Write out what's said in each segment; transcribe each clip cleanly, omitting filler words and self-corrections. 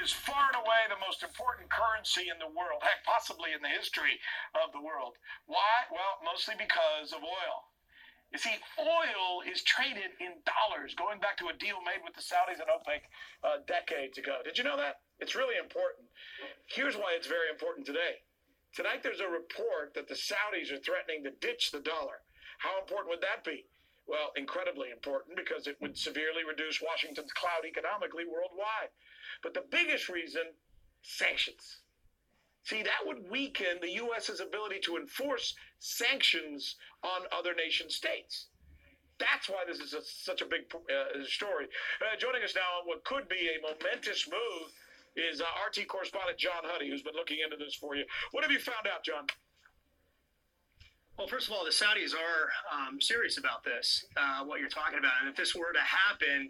is far and away the most important currency in the world, heck, possibly in the history of the world. Why? Well, mostly because of oil. You see, oil is traded in dollars, going back to a deal made with the Saudis and OPEC decades ago. Did you know that? It's really important. Here's why it's very important today. Tonight there's a report that the Saudis are threatening to ditch the dollar. How important would that be? Well, incredibly important, because it would severely reduce Washington's clout economically worldwide. But the biggest reason, sanctions. See, that would weaken the U.S.'s ability to enforce sanctions on other nation states. That's why this is such a big story. Joining us now on what could be a momentous move is RT correspondent John Huddy, who's been looking into this for you. What have you found out, John? Well, first of all, the Saudis are serious about this, what you're talking about. And if this were to happen,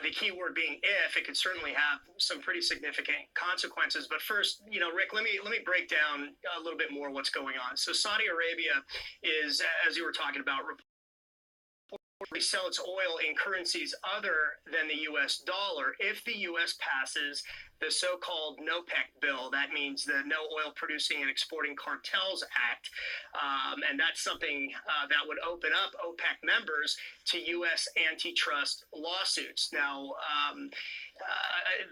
the key word being if, it could certainly have some pretty significant consequences. But first, Rick, let me break down a little bit more what's going on. So Saudi Arabia is, as you were talking about, reportedly sell its oil in currencies other than the U.S. dollar. If the U.S. passes the so-called NOPEC bill, that means the No Oil Producing and Exporting Cartels Act, and that's something that would open up OPEC members to U.S. antitrust lawsuits. Now,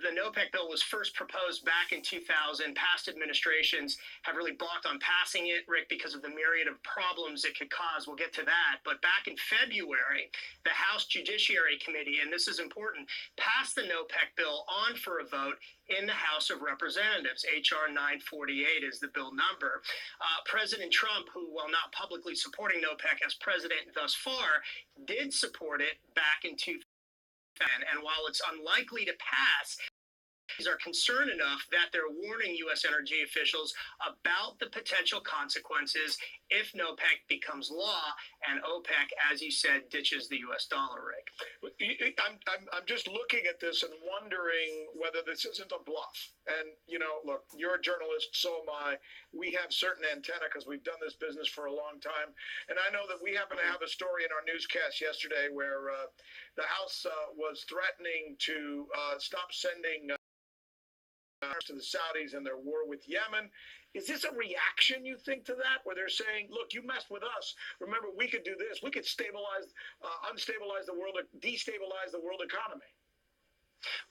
the NOPEC bill was first proposed back in 2000. Past administrations have really balked on passing it, Rick, because of the myriad of problems it could cause. We'll get to that. But back in February, the House Judiciary Committee, and this is important, passed the NOPEC bill on for a vote in the House of Representatives. H.R. 948 is the bill number. President Trump, who, while not publicly supporting NOPEC as president thus far, did support it back in 2000. And while it's unlikely to pass, these are concerned enough that they're warning U.S. energy officials about the potential consequences if NOPEC becomes law and OPEC, as you said, ditches the U.S. dollar, Rick. I'm just looking at this and wondering whether this isn't a bluff. And, look, you're a journalist, so am I. We have certain antenna because we've done this business for a long time. And I know that we happen to have a story in our newscast yesterday where the House was threatening to stop sending to the Saudis and their war with Yemen. Is this a reaction, you think, to that, where they're saying, look, you messed with us. Remember, we could do this. We could unstabilize the world, destabilize the world economy.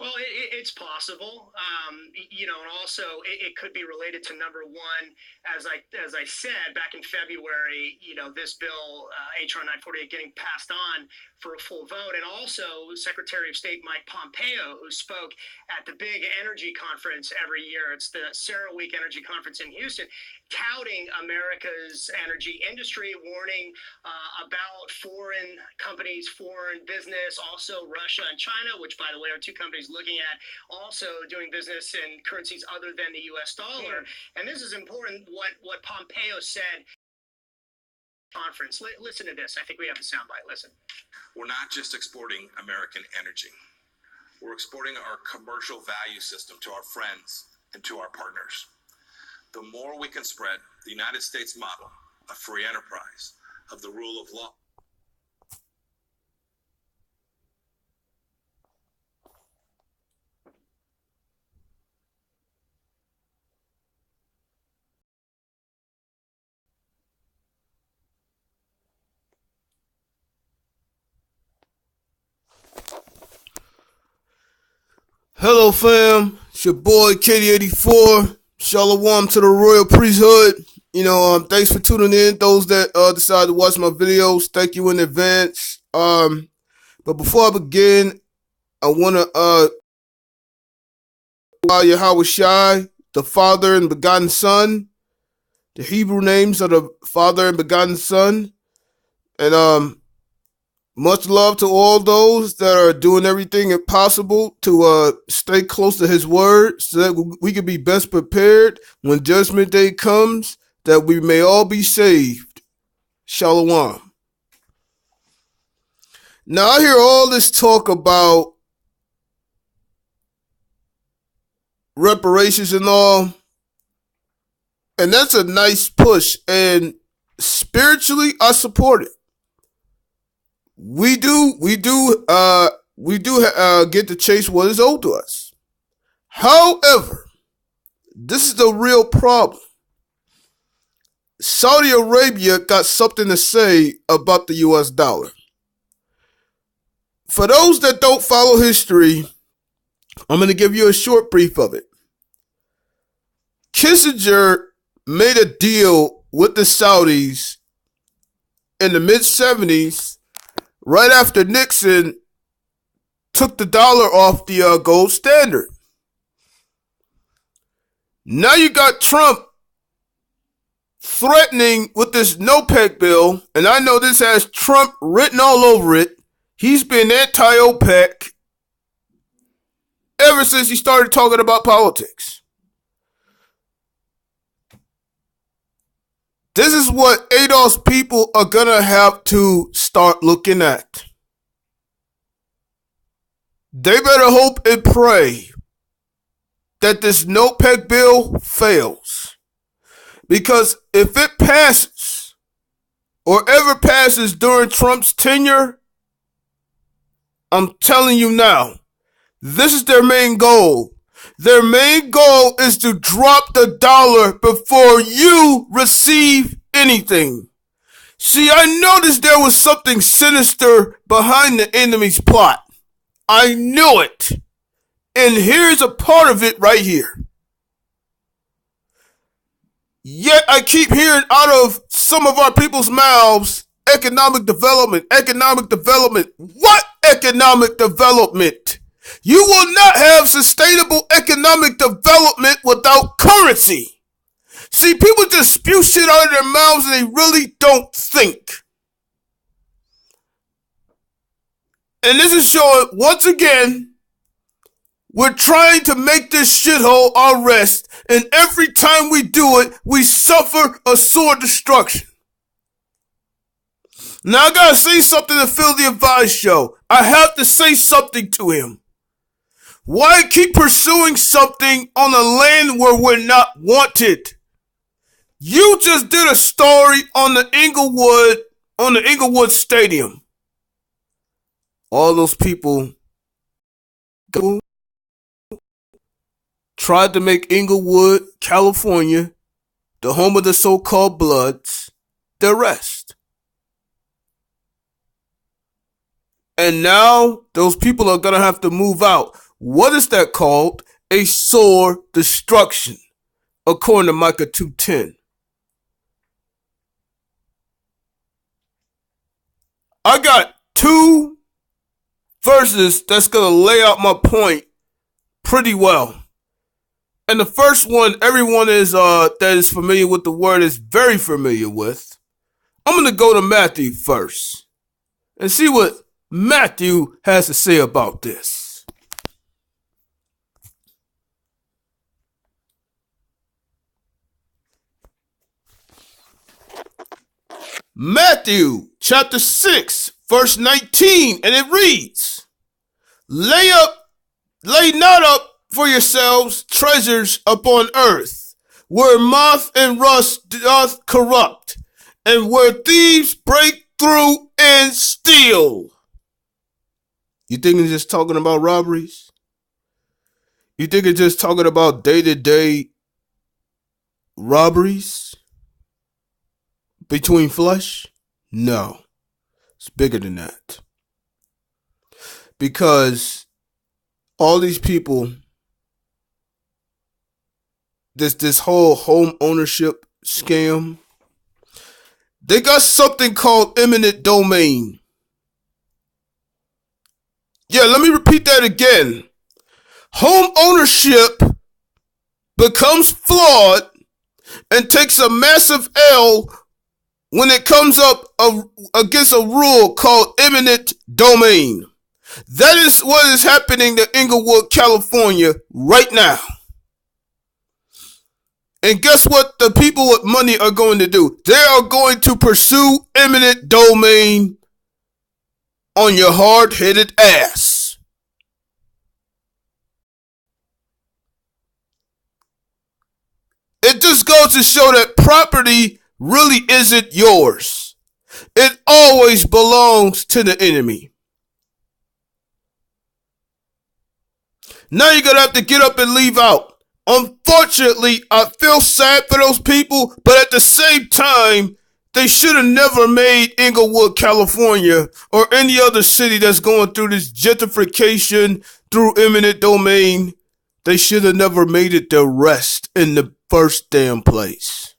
Well, it's possible, and also it could be related to number one, as I said back in February, this bill, H.R. 948, getting passed on for a full vote, and also Secretary of State Mike Pompeo, who spoke at the big energy conference every year. It's the CERAWeek Energy Conference in Houston, touting America's energy industry, warning about foreign companies, foreign business, also Russia and China, which, by the way, are two companies looking at also doing business in currencies other than the U.S. dollar. And this is important, what Pompeo said. Conference. Listen to this. I think we have the soundbite. Listen. We're not just exporting American energy. We're exporting our commercial value system to our friends and to our partners. The more we can spread the United States model of free enterprise, of the rule of law. Hello fam, it's your boy KD84. Shalom to the royal priesthood. Thanks for tuning in. Those that decided to watch my videos, thank you in advance. But before I begin, I want to Yahweh Shai, the Father and begotten Son, the Hebrew names of the Father and begotten Son, and much love to all those that are doing everything possible to stay close to his word so that we can be best prepared when judgment day comes, that we may all be saved. Shalom. Now I hear all this talk about reparations and all, and that's a nice push, and spiritually I support it. We do get to chase what is owed to us. However, this is the real problem. Saudi Arabia got something to say about the US dollar. For those that don't follow history, I'm going to give you a short brief of it. Kissinger made a deal with the Saudis in the mid-70s, right after Nixon took the dollar off the gold standard. Now you got Trump threatening with this NOPEC bill, and I know this has Trump written all over it. He's been anti-OPEC ever since he started talking about politics. This is what ADOS people are going to have to start looking at. They better hope and pray that this NOPEC bill fails. Because if it passes, or ever passes during Trump's tenure, I'm telling you now, this is their main goal. Their main goal is to drop the dollar before you receive anything. See, I noticed there was something sinister behind the enemy's plot. I knew it. And here's a part of it right here. Yet I keep hearing out of some of our people's mouths, economic development, economic development. What economic development? You will not have sustainable economic development without currency. See, people just spew shit out of their mouths and they really don't think. And this is showing, once again, we're trying to make this shithole our rest, and every time we do it, we suffer a sore destruction. Now I gotta say something to Phil the Advised Show. I have to say something to him. Why keep pursuing something on a land where we're not wanted? You just did a story on the Inglewood Stadium. All those people tried to make Inglewood, California, the home of the so-called Bloods, their rest. And now those people are going to have to move out. What is that called? A sore destruction, according to Micah 2:10. I got two verses that's going to lay out my point pretty well. And the first one, everyone that is familiar with the word is very familiar with. I'm going to go to Matthew first and see what Matthew has to say about this. Matthew chapter 6, verse 19, and it reads, Lay not up for yourselves treasures upon earth, where moth and rust doth corrupt, and where thieves break through and steal. You think it's just talking about robberies? You think it's just talking about day-to-day robberies between flesh? No, it's bigger than that. Because all these people, this whole home ownership scam, they got something called eminent domain. Yeah, let me repeat that again. Home ownership becomes flawed and takes a massive L when it comes up against a rule called eminent domain. That is what is happening to Inglewood, California right now. And guess what the people with money are going to do? They are going to pursue eminent domain on your hard-headed ass. It just goes to show that property really isn't yours. It always belongs to the enemy. Now you're going to have to get up and leave out. Unfortunately, I feel sad for those people, but at the same time, they should have never made Inglewood, California, or any other city that's going through this gentrification through eminent domain. They should have never made it their rest in the first damn place.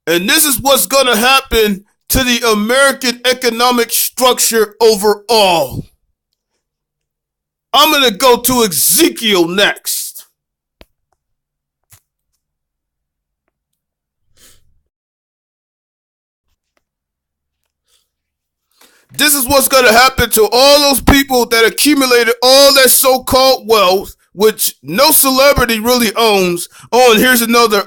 And this is what's going to happen to the American economic structure overall. I'm going to go to Ezekiel next. This is what's going to happen to all those people that accumulated all that so-called wealth, which no celebrity really owns. Oh, and here's another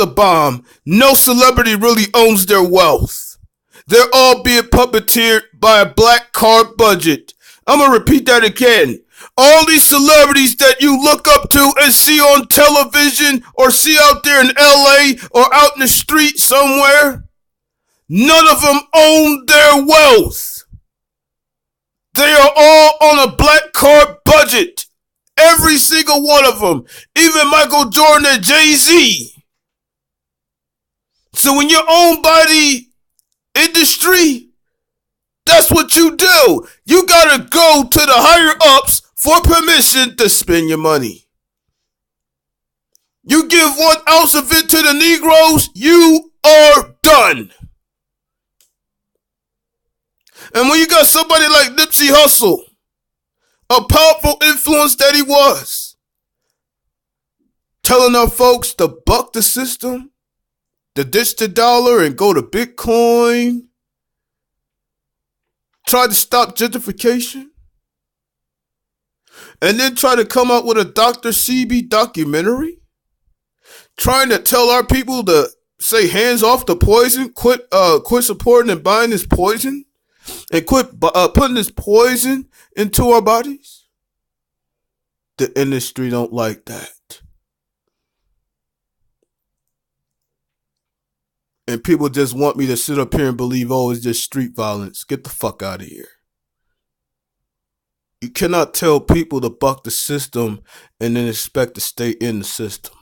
bomb. No celebrity really owns their wealth. They're all being puppeteered by a black card budget. I'm going to repeat that again. All these celebrities that you look up to and see on television or see out there in LA or out in the street somewhere, none of them own their wealth. They are all on a black card budget. Every single one of them. Even Michael Jordan and Jay-Z. So when you're owned by the industry, that's what you do. You gotta go to the higher ups for permission to spend your money. You give 1 ounce of it to the Negroes, you are done. And when you got somebody like Nipsey Hussle, a powerful influence that he was, telling our folks to buck the system, to ditch the dollar and go to Bitcoin, try to stop gentrification, and then try to come up with a Dr. CB documentary, trying to tell our people to say hands off the poison, quit supporting and buying this poison, and quit putting this poison into our bodies. The industry don't like that. And people just want me to sit up here and believe, oh, it's just street violence. Get the fuck out of here. You cannot tell people to buck the system and then expect to stay in the system.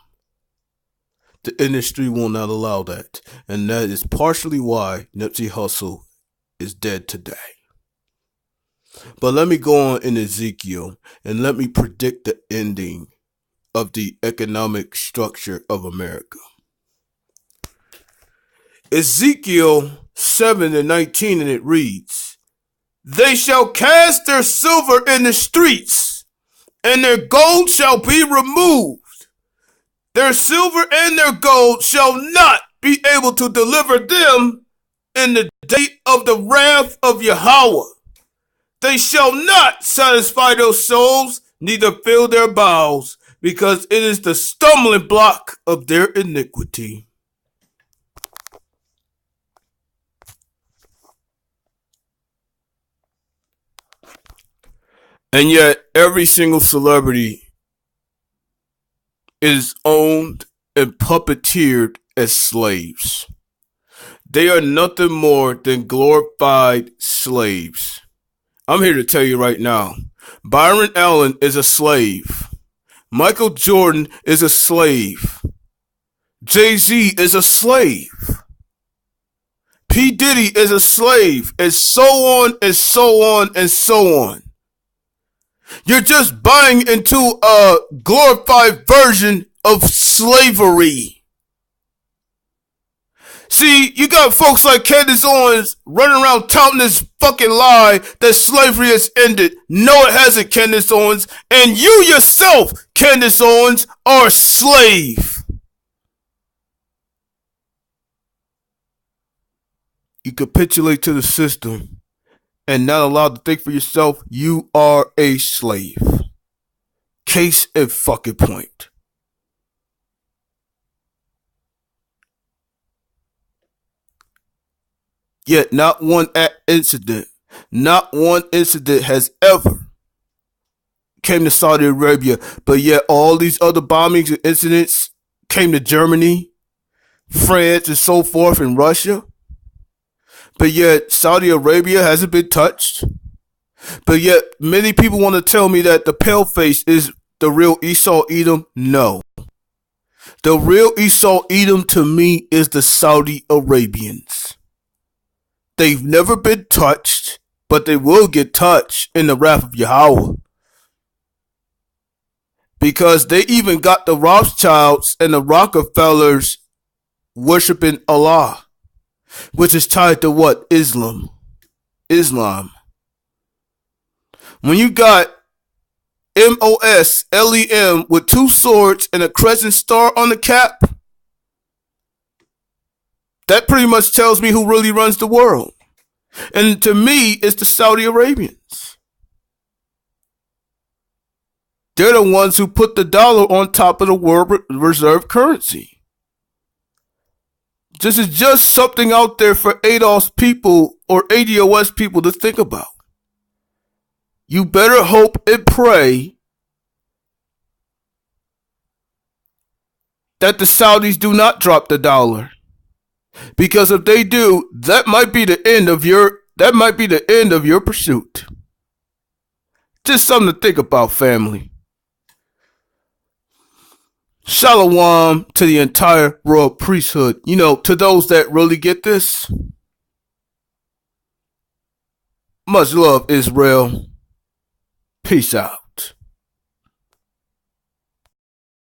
The industry will not allow that. And that is partially why Nipsey Hussle is dead today. But let me go on in Ezekiel and let me predict the ending of the economic structure of America. Ezekiel 7:19, and it reads, "They shall cast their silver in the streets, and their gold shall be removed. Their silver and their gold shall not be able to deliver them in the day of the wrath of Yahweh. They shall not satisfy their souls, neither fill their bowels, because it is the stumbling block of their iniquity." And yet, every single celebrity is owned and puppeteered as slaves. They are nothing more than glorified slaves. I'm here to tell you right now, Byron Allen is a slave. Michael Jordan is a slave. Jay-Z is a slave. P. Diddy is a slave, and so on and so on and so on. You're just buying into a glorified version of slavery. See, you got folks like Candace Owens running around touting this fucking lie that slavery has ended. No, it hasn't, Candace Owens. And you yourself, Candace Owens, are a slave. You capitulate to the system and not allowed to think for yourself, you are a slave. Case in fucking point. Yet not one incident has ever came to Saudi Arabia, but yet all these other bombings and incidents came to Germany, France, and so forth, and Russia. But yet Saudi Arabia hasn't been touched. But yet, many people want to tell me that the paleface is the real Esau Edom. No. The real Esau Edom to me is the Saudi Arabians. They've never been touched, but they will get touched in the wrath of Yahweh. Because they even got the Rothschilds and the Rockefellers worshiping Allah, which is tied to what? Islam. When you got MOSLEM with 2 swords and a crescent star on the cap, that pretty much tells me who really runs the world. And to me, it's the Saudi Arabians. They're the ones who put the dollar on top of the world reserve currency. This is just something out there for ADOS people or ADOS people to think about. You better hope and pray that the Saudis do not drop the dollar. Because if they do, that might be the end of your pursuit. Just something to think about, family. Shalom to the entire royal priesthood. You know, to those that really get this. Much love, Israel. Peace out.